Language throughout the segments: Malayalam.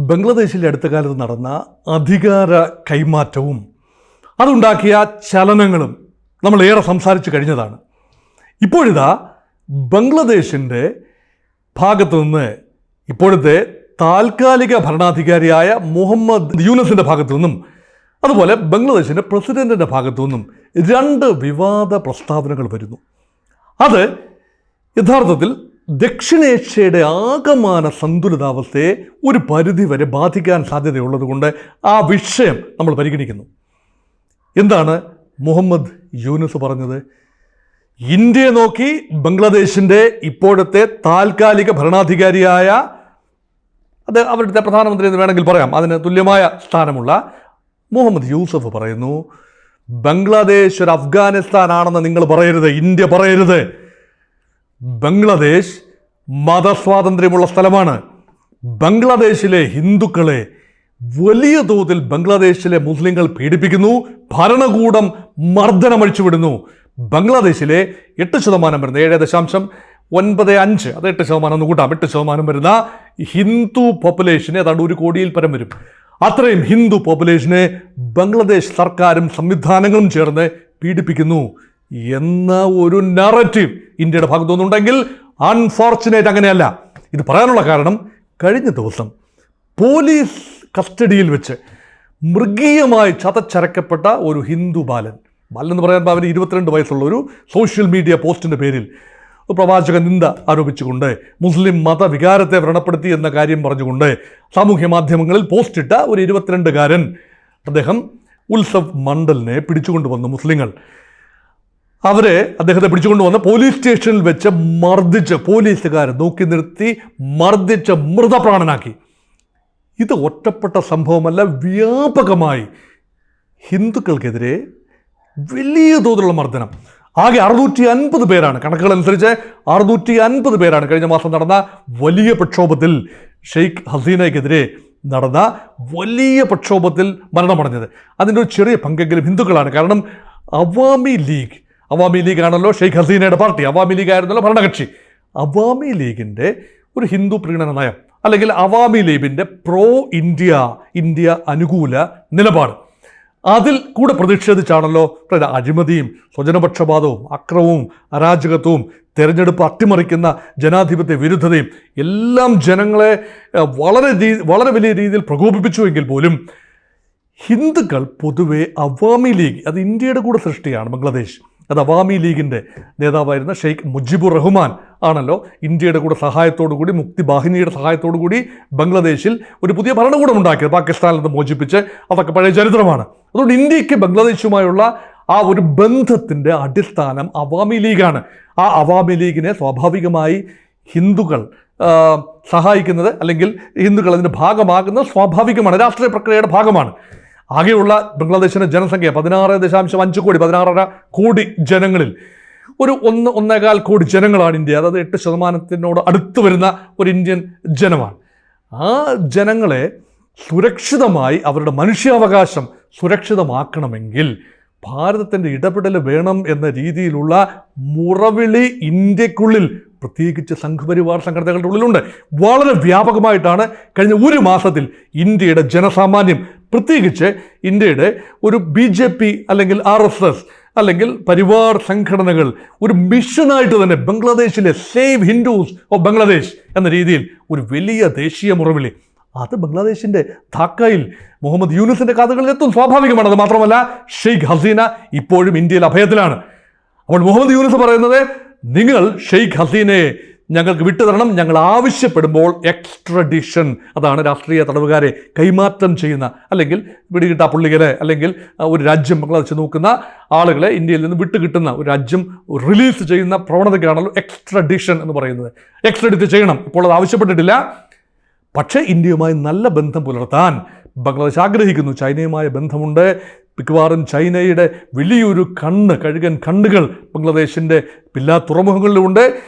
ബംഗ്ലാദേശിൽ അടുത്ത കാലത്ത് നടന്ന അധികാര കൈമാറ്റവും അതുണ്ടാക്കിയ ചലനങ്ങളും നമ്മൾ ഏറെ സംസാരിച്ചു കഴിഞ്ഞതാണ്. ഇപ്പോഴിതാ ബംഗ്ലാദേശിൻ്റെ ഭാഗത്തു നിന്ന് ഇപ്പോഴത്തെ താൽക്കാലിക ഭരണാധികാരിയായ മുഹമ്മദ് യൂനസിൻ്റെ ഭാഗത്തു നിന്നും അതുപോലെ ബംഗ്ലാദേശിൻ്റെ പ്രസിഡന്റിൻ്റെ ഭാഗത്തു നിന്നും രണ്ട് വിവാദ പ്രസ്താവനകൾ വരുന്നു. അത് യഥാർത്ഥത്തിൽ ദക്ഷിണേഷ്യയുടെ ആകമാന സന്തുലിതാവസ്ഥയെ ഒരു പരിധിവരെ ബാധിക്കാൻ സാധ്യതയുള്ളതുകൊണ്ട് ആ വിഷയം നമ്മൾ പരിഗണിക്കുന്നു. എന്താണ് മുഹമ്മദ് യൂനുസ് പറഞ്ഞത്? ഇന്ത്യയെ നോക്കി ബംഗ്ലാദേശിൻ്റെ ഇപ്പോഴത്തെ താൽക്കാലിക ഭരണാധികാരിയായ അവരുടെ പ്രധാനമന്ത്രി എന്ന് വേണമെങ്കിൽ പറയാം, അതിന് തുല്യമായ സ്ഥാനമുള്ള മുഹമ്മദ് യൂസഫ് പറയുന്നു, ബംഗ്ലാദേശ് ഒരു അഫ്ഗാനിസ്ഥാനാണെന്ന് നിങ്ങൾ പറയരുത്, ഇന്ത്യ പറയരുത്. ബംഗ്ലാദേശ് മതസ്വാതന്ത്ര്യമുള്ള സ്ഥലമാണ്. ബംഗ്ലാദേശിലെ ഹിന്ദുക്കളെ വലിയ തോതിൽ ബംഗ്ലാദേശിലെ മുസ്ലിങ്ങൾ പീഡിപ്പിക്കുന്നു, ഭരണകൂടം മർദ്ദനമഴിച്ചുവിടുന്നു. ബംഗ്ലാദേശിലെ 8% വരുന്ന 7.95 അത് 8% എന്ന് കൂട്ടാം, 8% വരുന്ന ഹിന്ദു പോപ്പുലേഷനെ ഏതാണ്ട് 1 കോടിയിൽ പരം വരും. അത്രയും ഹിന്ദു പോപ്പുലേഷനെ ബംഗ്ലാദേശ് സർക്കാരും സംവിധാനങ്ങളും ചേർന്ന് പീഡിപ്പിക്കുന്നു എന്ന ഒരു നറേറ്റീവ് ഇന്ത്യയുടെ ഭാഗത്തു നിന്നുണ്ടെങ്കിൽ അൺഫോർച്ചുനേറ്റ് അങ്ങനെയല്ല. ഇത് പറയാനുള്ള കാരണം കഴിഞ്ഞ ദിവസം പോലീസ് കസ്റ്റഡിയിൽ വെച്ച് മൃഗീയമായി ചതച്ചരക്കപ്പെട്ട ഒരു ഹിന്ദു ബാലൻ എന്ന് പറയുമ്പോൾ അവന് 22 വയസ്സുള്ള ഒരു സോഷ്യൽ മീഡിയ പോസ്റ്റിൻ്റെ പേരിൽ പ്രവാചക നിന്ദ ആരോപിച്ചുകൊണ്ട് മുസ്ലിം മതവികാരത്തെ വ്രണപ്പെടുത്തി എന്ന കാര്യം പറഞ്ഞുകൊണ്ട് സാമൂഹ്യ മാധ്യമങ്ങളിൽ പോസ്റ്റിട്ട ഒരു 22-കാരൻ അദ്ദേഹം ഉത്സവ് മണ്ഡലിനെ പിടിച്ചുകൊണ്ടുവന്നു മുസ്ലിങ്ങൾ. അദ്ദേഹത്തെ പിടിച്ചുകൊണ്ടുവന്ന് പോലീസ് സ്റ്റേഷനിൽ വെച്ച് മർദ്ദിച്ച്, പോലീസുകാരെ നോക്കി നിർത്തി മർദ്ദിച്ച് മൃതപ്രാണനാക്കി. ഇത് ഒറ്റപ്പെട്ട സംഭവമല്ല, വ്യാപകമായി ഹിന്ദുക്കൾക്കെതിരെ വലിയ തോതിലുള്ള മർദ്ദനം. ആകെ 650 പേരാണ്, കണക്കുകൾ അനുസരിച്ച് 650 പേരാണ് കഴിഞ്ഞ മാസം നടന്ന വലിയ പ്രക്ഷോഭത്തിൽ, ഷെയ്ഖ് ഹസീനയ്ക്കെതിരെ നടന്ന വലിയ പ്രക്ഷോഭത്തിൽ മരണമടഞ്ഞത്. അതിൻ്റെ ഒരു ചെറിയ പങ്കെങ്കിലും ഹിന്ദുക്കളാണ്. കാരണം അവാമി ലീഗ് ആണല്ലോ ഷെയ്ഖ് ഹസീനയുടെ പാർട്ടി, അവാമി ലീഗ് ആയിരുന്നല്ലോ ഭരണകക്ഷി. അവാമി ലീഗിൻ്റെ ഒരു ഹിന്ദു പ്രീണന നയം അല്ലെങ്കിൽ അവാമി ലീഗിൻ്റെ പ്രോ ഇന്ത്യ അനുകൂല നിലപാട്, അതിൽ കൂടെ പ്രതിഷേധിച്ചാണല്ലോ അഴിമതിയും സ്വജനപക്ഷപാതവും അക്രമവും അരാജകത്വവും തെരഞ്ഞെടുപ്പ് അട്ടിമറിക്കുന്ന ജനാധിപത്യ വിരുദ്ധതയും എല്ലാം ജനങ്ങളെ വളരെ വലിയ രീതിയിൽ പ്രകോപിപ്പിച്ചുവെങ്കിൽ പോലും ഹിന്ദുക്കൾ പൊതുവെ അവാമി ലീഗ്, അത് ഇന്ത്യയുടെ കൂടെ സൃഷ്ടിയാണ് ബംഗ്ലാദേശ്, അത് അവാമി ലീഗിൻ്റെ നേതാവായിരുന്ന ഷെയ്ഖ് മുജിബുർ റഹ്മാൻ ആണല്ലോ ഇന്ത്യയുടെ കൂടെ സഹായത്തോടുകൂടി, മുക്തി ബാഹിനിയുടെ സഹായത്തോടുകൂടി ബംഗ്ലാദേശിൽ ഒരു പുതിയ ഭരണകൂടം ഉണ്ടാക്കിയത്, പാകിസ്ഥാനിൽ നിന്ന് മോചിപ്പിച്ച്. അതൊക്കെ പഴയ ചരിത്രമാണ്. അതുകൊണ്ട് ഇന്ത്യക്ക് ബംഗ്ലാദേശുമായുള്ള ആ ഒരു ബന്ധത്തിൻ്റെ അടിസ്ഥാനം അവാമി ലീഗാണ്. ആ അവാമി ലീഗിനെ സ്വാഭാവികമായി ഹിന്ദുക്കൾ സഹായിക്കുന്നത് അല്ലെങ്കിൽ ഹിന്ദുക്കൾ അതിൻ്റെ ഭാഗമാകുന്നത് സ്വാഭാവികമാണ്, രാഷ്ട്രീയ പ്രക്രിയയുടെ ഭാഗമാണ്. ആകെയുള്ള ബംഗ്ലാദേശിൻ്റെ ജനസംഖ്യ 16.5 കോടി, 16.5 കോടി ജനങ്ങളിൽ ഒരു 1.25 കോടി ജനങ്ങളാണ് ഇന്ത്യ. അതായത് 8% അടുത്ത് വരുന്ന ഒരു ഇന്ത്യൻ ജനമാണ്. ആ ജനങ്ങളെ സുരക്ഷിതമായി അവരുടെ മനുഷ്യാവകാശം സുരക്ഷിതമാക്കണമെങ്കിൽ ഭാരതത്തിൻ്റെ ഇടപെടൽ വേണം എന്ന രീതിയിലുള്ള മുറവിളി ഇന്ത്യക്കുള്ളിൽ, പ്രത്യേകിച്ച് സംഘപരിവാർ സംഘടനകളുടെ ഉള്ളിലുണ്ട്. വളരെ വ്യാപകമായിട്ടാണ് കഴിഞ്ഞ ഒരു മാസത്തിൽ ഇന്ത്യയുടെ ജനസാമാന്യം, പ്രത്യേകിച്ച് ഇന്ത്യയുടെ ഒരു BJP അല്ലെങ്കിൽ RSS അല്ലെങ്കിൽ പരിവാർ സംഘടനകൾ ഒരു മിഷനായിട്ട് തന്നെ ബംഗ്ലാദേശിലെ സേവ് ഹിന്ദുസ് ഓഫ് ബംഗ്ലാദേശ് എന്ന രീതിയിൽ ഒരു വലിയ ദേശീയ മുറവിളി, അത് ബംഗ്ലാദേശിൻ്റെ ധാക്കയിൽ മുഹമ്മദ് യൂനുസിൻ്റെ കാതുകളിൽ എത്തും, സ്വാഭാവികമാണ്. അത് മാത്രമല്ല ഷെയ്ഖ് ഹസീന ഇപ്പോഴും ഇന്ത്യയിൽ അഭയത്തിലാണ്. അപ്പോൾ മുഹമ്മദ് യൂനുസ് പറയുന്നത്, നിങ്ങൾ ഷെയ്ഖ് ഹസീനയെ ഞങ്ങൾക്ക് വിട്ടുതരണം, ഞങ്ങൾ ആവശ്യപ്പെടുമ്പോൾ എക്സ്ട്രഡിഷൻ, അതാണ് രാഷ്ട്രീയ തടവുകാരെ കൈമാറ്റം ചെയ്യുന്ന അല്ലെങ്കിൽ പിടികിട്ട പുള്ളികളെ അല്ലെങ്കിൽ ഒരു രാജ്യം ബംഗ്ലാദേശ് നോക്കുന്ന ആളുകളെ ഇന്ത്യയിൽ നിന്ന് വിട്ടുകിട്ടുന്ന ഒരു രാജ്യം റിലീസ് ചെയ്യുന്ന പ്രവണതയ്ക്കാണല്ലോ എക്സ്ട്രഡിഷൻ എന്ന് പറയുന്നത്. എക്സ്ട്രഡിറ്റ് ചെയ്യണം, ഇപ്പോൾ അത് ആവശ്യപ്പെട്ടിട്ടില്ല. പക്ഷേ ഇന്ത്യയുമായി നല്ല ബന്ധം പുലർത്താൻ ബംഗ്ലാദേശ് ആഗ്രഹിക്കുന്നു. ചൈനയുമായി ബന്ധമുണ്ട്. മിക്കവാറും ചൈനയുടെ വലിയൊരു കഴുകൻ കണ്ണുകൾ ബംഗ്ലാദേശിൻ്റെ എല്ലാ തുറമുഖങ്ങളിലുമുണ്ട്.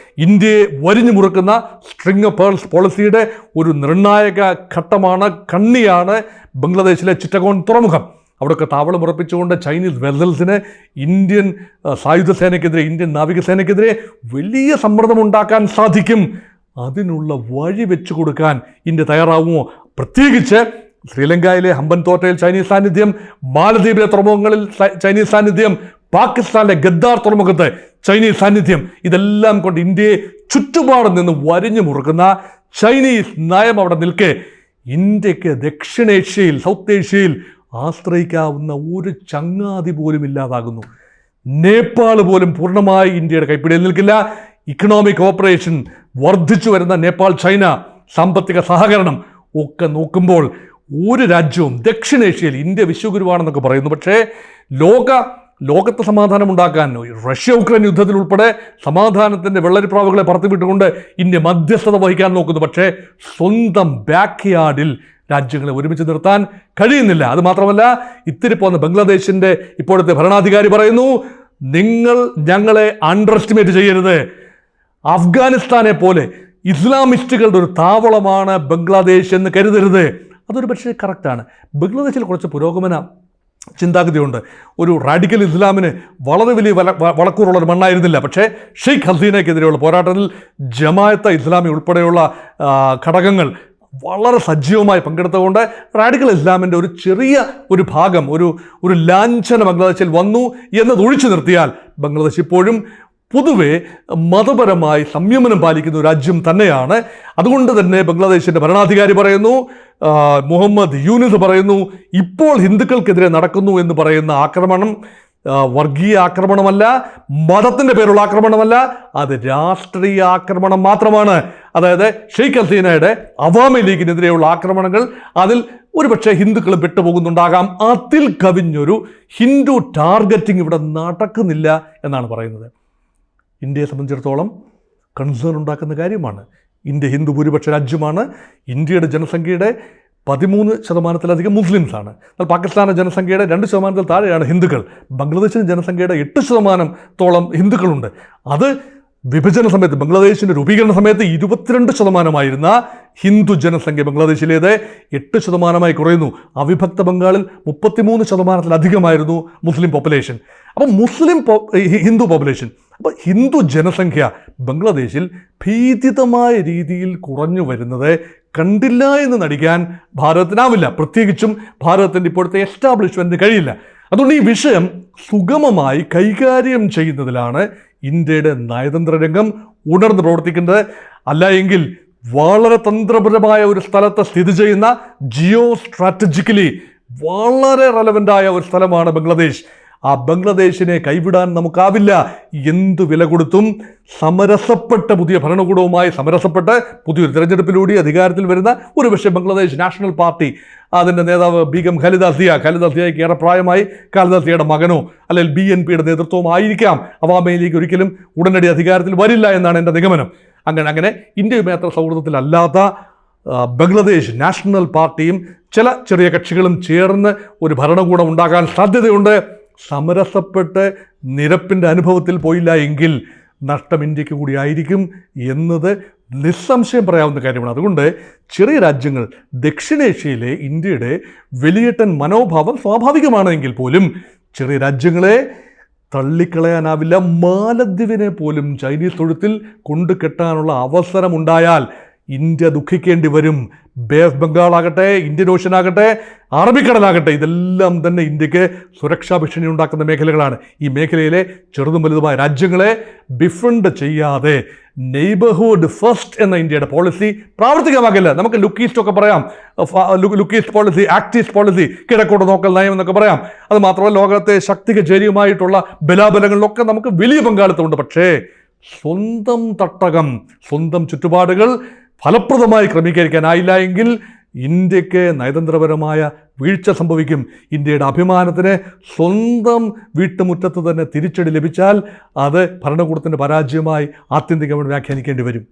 ഇന്ത്യയെ വരിഞ്ഞു മുറുക്കുന്ന സ്ട്രിങ് ഓഫ് പേൾസ് പോളിസിയുടെ ഒരു നിർണായക ഘട്ടമാണ്, കണ്ണിയാണ് ബംഗ്ലാദേശിലെ ചിറ്റഗോൺ തുറമുഖം. അവിടെയൊക്കെ താവളം ഉറപ്പിച്ചുകൊണ്ട് ചൈനീസ് വെസൽസിന് ഇന്ത്യൻ സായുധ സേനയ്ക്കെതിരെ, ഇന്ത്യൻ നാവികസേനയ്ക്കെതിരെ വലിയ സമ്മർദ്ദം ഉണ്ടാക്കാൻ സാധിക്കും. അതിനുള്ള വഴി വെച്ചു കൊടുക്കാൻ ഇന്ത്യ തയ്യാറാവുമോ? പ്രത്യേകിച്ച് ശ്രീലങ്കയിലെ ഹമ്പൻതോട്ടയിൽ ചൈനീസ് സാന്നിധ്യം, മാലദ്വീപിലെ തുറമുഖങ്ങളിൽ ചൈനീസ് സാന്നിധ്യം, പാകിസ്ഥാനിലെ ഗദ്ദാർ തുറമുഖത്ത് ചൈനീസ് സാന്നിധ്യം, ഇതെല്ലാം കൊണ്ട് ഇന്ത്യയെ ചുറ്റുപാടും നിന്ന് വരിഞ്ഞു മുറുക്കുന്ന ചൈനീസ് നയം അവിടെ നിൽക്കെ ഇന്ത്യക്ക് ദക്ഷിണേഷ്യയിൽ, സൗത്ത് ഏഷ്യയിൽ ആശ്രയിക്കാവുന്ന ഒരു ചങ്ങാതി പോലും ഇല്ലാതാകുന്നു. നേപ്പാൾ പോലും പൂർണ്ണമായി ഇന്ത്യയുടെ കൈപ്പിടിയിൽ നിൽക്കില്ല. ഇക്കണോമിക് കോപ്പറേഷൻ, വർദ്ധിച്ചു വരുന്ന നേപ്പാൾ ചൈന സാമ്പത്തിക സഹകരണം ഒക്കെ നോക്കുമ്പോൾ ഒരു രാജ്യവും ദക്ഷിണേഷ്യയിൽ, ഇന്ത്യ വിശ്വഗുരുവാണെന്നൊക്കെ പറയുന്നു, പക്ഷേ ലോകത്ത് സമാധാനം ഉണ്ടാക്കാൻ റഷ്യ ഉക്രൈൻ യുദ്ധത്തിൽ ഉൾപ്പെടെ സമാധാനത്തിൻ്റെ വെള്ളരിപ്രാവുകളെ പറത്തിവിട്ടുകൊണ്ട് ഇന്ത്യ മധ്യസ്ഥത വഹിക്കാൻ നോക്കുന്നു. പക്ഷേ സ്വന്തം ബാക്ക് യാർഡിൽ രാജ്യങ്ങളെ ഒരുമിച്ച് നിർത്താൻ കഴിയുന്നില്ല. അതുമാത്രമല്ല, ഇത്തിരി പോന്ന ബംഗ്ലാദേശിൻ്റെ ഇപ്പോഴത്തെ ഭരണാധികാരി പറയുന്നു, നിങ്ങൾ ഞങ്ങളെ അണ്ടർ എസ്റ്റിമേറ്റ് ചെയ്യരുത്. അഫ്ഗാനിസ്ഥാനെ പോലെ ഇസ്ലാമിസ്റ്റുകളുടെ ഒരു താവളമാണ് ബംഗ്ലാദേശ് എന്ന് കരുതരുത്. അതൊരു പക്ഷേ കറക്റ്റാണ്. ബംഗ്ലാദേശിൽ കുറച്ച് പുരോഗമന ചിന്താഗതിയുണ്ട്. ഒരു റാഡിക്കൽ ഇസ്ലാമിന് വളരെ വലിയ വളക്കൂറുള്ളൊരു മണ്ണായിരുന്നില്ല. പക്ഷേ ഷെയ്ഖ് ഹസീനയ്ക്കെതിരെയുള്ള പോരാട്ടത്തിൽ ജമാഅത്തെ ഇസ്ലാമി ഉൾപ്പെടെയുള്ള ഘടകങ്ങൾ വളരെ സജീവമായി പങ്കെടുത്തുകൊണ്ട് റാഡിക്കൽ ഇസ്ലാമിൻ്റെ ഒരു ചെറിയ ഒരു ഭാഗം, ഒരു ലാഞ്ചന ബംഗ്ലാദേശിൽ വന്നു എന്നത് ഒഴിച്ചു നിർത്തിയാൽ ബംഗ്ലാദേശ് ഇപ്പോഴും പൊതുവെ മതപരമായി സംയമനം പാലിക്കുന്ന ഒരു രാജ്യം തന്നെയാണ്. അതുകൊണ്ട് തന്നെ ബംഗ്ലാദേശിൻ്റെ ഭരണാധികാരി പറയുന്നു, മുഹമ്മദ് യൂനിസ് പറയുന്നു, ഇപ്പോൾ ഹിന്ദുക്കൾക്കെതിരെ നടക്കുന്നു എന്ന് പറയുന്ന ആക്രമണം വർഗീയ ആക്രമണമല്ല, മതത്തിൻ്റെ പേരുള്ള ആക്രമണമല്ല, അത് രാഷ്ട്രീയ ആക്രമണം മാത്രമാണ്. അതായത് ഷെയ്ഖ് ഹസീനയുടെ അവാമി ലീഗിനെതിരെയുള്ള ആക്രമണങ്ങൾ, അതിൽ ഒരുപക്ഷെ ഹിന്ദുക്കൾ വിട്ടുപോകുന്നുണ്ടാകാം. അതിൽ കവിഞ്ഞൊരു ഹിന്ദു ടാർഗറ്റിംഗ് ഇവിടെ നടക്കുന്നില്ല എന്നാണ് പറയുന്നത്. ഇന്ത്യയെ സംബന്ധിച്ചിടത്തോളം കൺസേൺ ഉണ്ടാക്കുന്ന കാര്യമാണ്. ഇന്ത്യ ഹിന്ദു ഭൂരിപക്ഷ രാജ്യമാണ്. ഇന്ത്യയുടെ ജനസംഖ്യയുടെ 13% മുസ്ലിംസാണ്. എന്നാൽ പാകിസ്ഥാന്റെ ജനസംഖ്യയുടെ 2% താഴെയാണ് ഹിന്ദുക്കൾ. ബംഗ്ലാദേശിൻ്റെ ജനസംഖ്യയുടെ 8% ഹിന്ദുക്കളുണ്ട്. അത് വിഭജന സമയത്ത്, ബംഗ്ലാദേശിൻ്റെ രൂപീകരണ സമയത്ത് 22% ഹിന്ദു ജനസംഖ്യ ബംഗ്ലാദേശിലേത് 8% കുറയുന്നു. അവിഭക്ത ബംഗാളിൽ 33% മുസ്ലിം പോപ്പുലേഷൻ. അപ്പം ഹിന്ദു പോപ്പുലേഷൻ, അപ്പോൾ ഹിന്ദു ജനസംഖ്യ ബംഗ്ലാദേശിൽ ഭീതിതമായ രീതിയിൽ കുറഞ്ഞു വരുന്നത് കണ്ടില്ല എന്ന് നടിക്കാൻ ഭാരതത്തിനാവില്ല. പ്രത്യേകിച്ചും ഭാരതത്തിൻ്റെ ഇപ്പോഴത്തെ എസ്റ്റാബ്ലിഷ്മെൻറ്റിന് കഴിയില്ല. അതുകൊണ്ട് ഈ വിഷയം സുഗമമായി കൈകാര്യം ചെയ്യുന്നതിലാണ് ഇന്ത്യയുടെ നയതന്ത്ര രംഗം ഉണർന്ന് പ്രവർത്തിക്കേണ്ടത്. അല്ല എങ്കിൽ വളരെ തന്ത്രപരമായ ഒരു സ്ഥലത്ത് സ്ഥിതി ചെയ്യുന്ന, ജിയോ സ്ട്രാറ്റജിക്കലി വളരെ റെലവൻ്റായ ഒരു സ്ഥലമാണ് ബംഗ്ലാദേശ്. ആ ബംഗ്ലാദേശിനെ കൈവിടാൻ നമുക്കാവില്ല. എന്തു വില കൊടുത്തും സമരസപ്പെട്ട്, പുതിയ ഭരണകൂടവുമായി സമരസപ്പെട്ട് പുതിയൊരു തിരഞ്ഞെടുപ്പിലൂടെ അധികാരത്തിൽ വരുന്ന ഒരുപക്ഷെ ബംഗ്ലാദേശ് നാഷണൽ പാർട്ടി, അതിൻ്റെ നേതാവ് ബീഗം ഖലിദ സിയയ്ക്ക് ഏറെ പ്രായമായി, ഖലിദ സിയയുടെ മകനോ അല്ലെങ്കിൽ BNPയുടെ നേതൃത്വവും ആയിരിക്കാം. അവാമി ലീഗ് ഒരിക്കലും ഉടനടി അധികാരത്തിൽ വരില്ല എന്നാണ് എൻ്റെ നിഗമനം. അങ്ങനെ ഇന്ത്യയുമായി അത്ര സൗഹൃദത്തിലല്ലാത്ത ബംഗ്ലാദേശ് നാഷണൽ പാർട്ടിയും ചില ചെറിയ കക്ഷികളും ചേർന്ന് ഒരു ഭരണകൂടം ഉണ്ടാകാൻ സാധ്യതയുണ്ട്. സമരസപ്പെട്ട് നിരപ്പിൻ്റെ അനുഭവത്തിൽ പോയില്ല എങ്കിൽ നഷ്ടം ഇന്ത്യക്ക് കൂടി ആയിരിക്കും എന്നത് നിസ്സംശയം പറയാവുന്ന കാര്യമാണ്. അതുകൊണ്ട് ചെറിയ രാജ്യങ്ങൾ, ദക്ഷിണേഷ്യയിലെ ഇന്ത്യയുടെ വലിയേട്ടൻ മനോഭാവം സ്വാഭാവികമാണെങ്കിൽ പോലും ചെറിയ രാജ്യങ്ങളെ തള്ളിക്കളയാനാവില്ല. മാലദ്വീപിനെ പോലും ചൈനീസ് തൊഴുത്തിൽ കൊണ്ടുകെട്ടാനുള്ള അവസരമുണ്ടായാൽ ഇന്ത്യ ദുഃഖിക്കേണ്ടി വരും. ബേ ഓഫ് ബംഗാൾ ആകട്ടെ, ഇന്ത്യൻ ഓഷ്യൻ ആകട്ടെ, അറബിക്കടലാകട്ടെ, ഇതെല്ലാം തന്നെ ഇന്ത്യക്ക് സുരക്ഷാ ഭീഷണി ഉണ്ടാക്കുന്ന മേഖലകളാണ്. ഈ മേഖലയിലെ ചെറുതും വലുതുമായ രാജ്യങ്ങളെ ബിഫ്രണ്ട് ചെയ്യാതെ നെയ്ബർഹുഡ് ഫസ്റ്റ് എന്ന ഇന്ത്യയുടെ പോളിസി പ്രാവർത്തികമാകില്ല. നമുക്ക് ലുക്ക് ഈസ്റ്റ് ഒക്കെ പറയാം, look east policy, act east policy, കിഴക്കോട്ട് നോക്കൽ നയം എന്നൊക്കെ പറയാം. അത് മാത്രമല്ല, ലോകത്തെ ശക്തികചേരിയുമായിട്ടുള്ള ബലാബലങ്ങളിലൊക്കെ നമുക്ക് വലിയ പങ്കാളിത്തമുണ്ട്. പക്ഷേ സ്വന്തം തട്ടകം, സ്വന്തം ചുറ്റുപാടുകൾ ഫലപ്രദമായി ക്രമീകരിക്കാനായില്ല എങ്കിൽ ഇന്ത്യക്ക് നയതന്ത്രപരമായ വീഴ്ച സംഭവിക്കും. ഇന്ത്യയുടെ അഭിമാനത്തിന് സ്വന്തം വീട്ടുമുറ്റത്ത് തന്നെ തിരിച്ചടി ലഭിച്ചാൽ അത് ഭരണകൂടത്തിൻ്റെ പരാജയമായി ആത്യന്തികമായി വ്യാഖ്യാനിക്കേണ്ടി വരും.